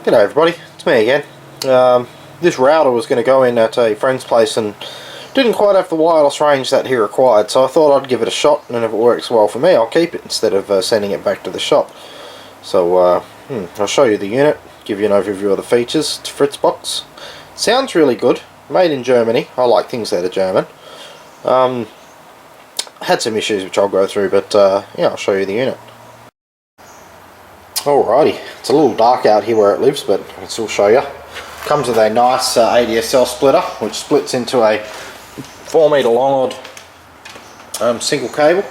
G'day everybody, it's me again. This router was going to go in at a friend's place and didn't quite have the wireless range that he required, so I thought I'd give it a shot, and if it works well for me I'll keep it instead of sending it back to the shop. So I'll show you the unit, give you an overview of the features. It's Fritzbox. Sounds really good, made in Germany. I like things that are German. Had some issues which I'll go through, but yeah, I'll show you the unit. Alrighty, it's a little dark out here where it lives, but I can still show you. Comes with a nice ADSL splitter, which splits into a 4 metre long odd single cable,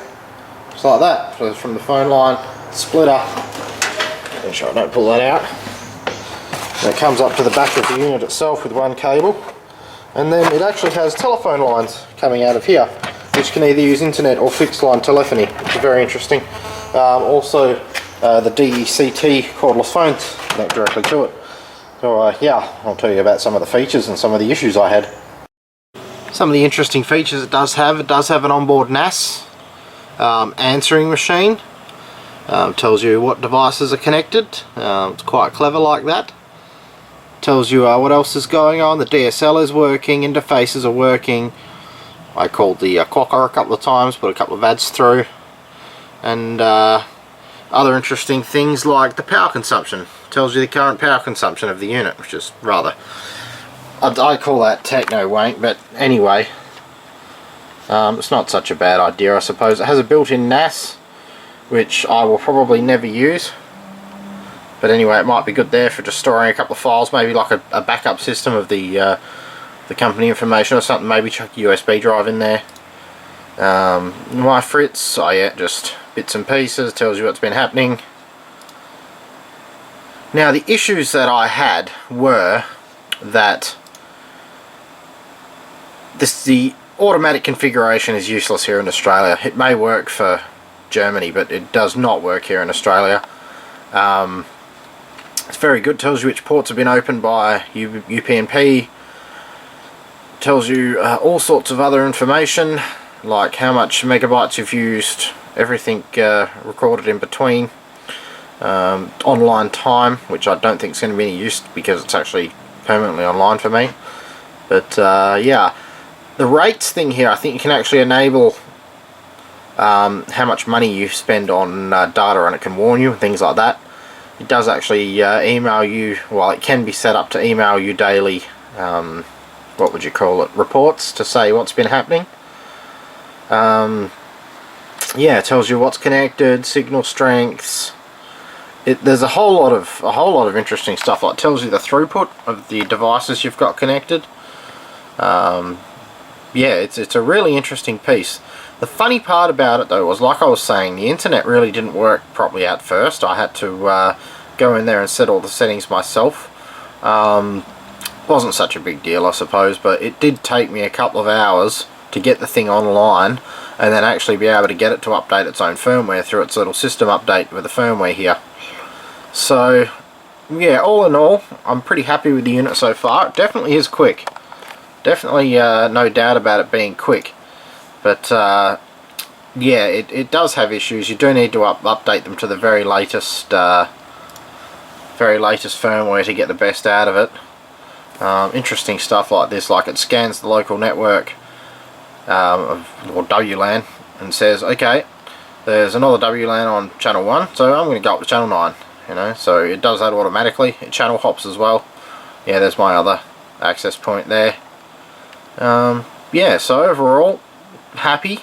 just like that. So from the phone line, splitter. Make sure I don't pull that out. And it comes up to the back of the unit itself with one cable, and then it actually has telephone lines coming out of here, which can either use internet or fixed line telephony, which is very interesting. Also, the DECT cordless phones connect directly to it. So yeah, I'll tell you about some of the features and some of the issues I had. Some of the interesting features it does have an onboard NAS answering machine. Tells you what devices are connected. It's quite clever like that. Tells you what else is going on. The DSL is working, interfaces are working. I called the clocker a couple of times, put a couple of ads through, and other interesting things like the power consumption. Tells you the current power consumption of the unit, which is rather, I call that techno wank, but anyway, it's not such a bad idea, I suppose. It has a built-in NAS, which I will probably never use, but anyway, it might be good there for just storing a couple of files, maybe like a backup system of the company information or something. Maybe chuck a USB drive in there. My Fritz, oh yeah, just bits and pieces, tells you what's been happening. Now the issues that I had were that the automatic configuration is useless here in Australia. It may work for Germany, but it does not work here in Australia. It's very good, tells you which ports have been opened by UPnP, tells you all sorts of other information, like how much megabytes you've used, everything recorded in between, online time, which I don't think is going to be any use because it's actually permanently online for me. But yeah, the rates thing here, I think you can actually enable how much money you spend on data, and it can warn you and things like that. It does actually email you, well, it can be set up to email you daily, what would you call it, reports to say what's been happening. Yeah, it tells you what's connected, signal strengths. There's a whole lot of interesting stuff. Like, it tells you the throughput of the devices you've got connected. Yeah, it's a really interesting piece. The funny part about it though was, like I was saying, the internet really didn't work properly at first. I had to go in there and set all the settings myself. Wasn't such a big deal, I suppose, but it did take me a couple of hours to get the thing online and then actually be able to get it to update its own firmware through its little system update with the firmware here. So yeah, all in all, I'm pretty happy with the unit so far. It definitely is quick. Definitely no doubt about it being quick. But yeah, it does have issues. You do need to update them to the very latest firmware to get the best out of it. Interesting stuff like this, like it scans the local network or WLAN and says, okay, there's another WLAN on channel 1, so I'm going to go up to channel 9, you know. So it does that automatically. It channel hops as well. Yeah, there's my other access point there. Yeah, so overall happy,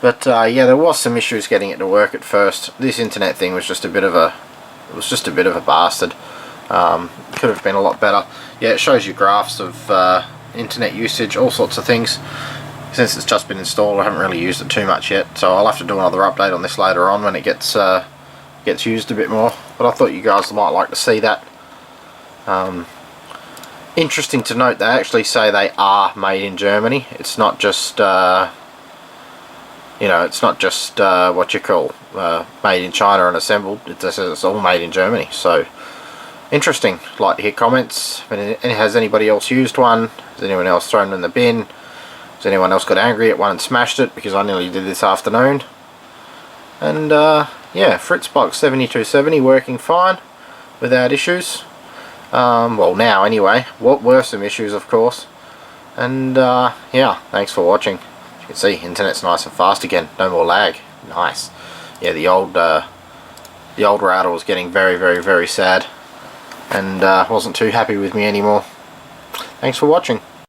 but yeah, there was some issues getting it to work at first. This internet thing was just a bit of a bastard. Could have been a lot better. Yeah, it shows you graphs of internet usage, all sorts of things. Since it's just been installed, I haven't really used it too much yet, so I'll have to do another update on this later on when it gets used a bit more. But I thought you guys might like to see that. Interesting to note, they actually say they are made in Germany. It's not just you know, it's not just what you call made in China and assembled. It says it's all made in Germany. So interesting. I'd like to hear comments. Has anybody else used one? Has anyone else thrown it in the bin? Has anyone else got angry at one and smashed it? Because I nearly did this afternoon. And yeah, Fritzbox 7270 working fine without issues. Well, now anyway. What were some issues, of course. And yeah, thanks for watching. As you can see, internet's nice and fast again. No more lag. Nice. Yeah, the old router was getting very, very, very sad, and wasn't too happy with me anymore. Thanks for watching.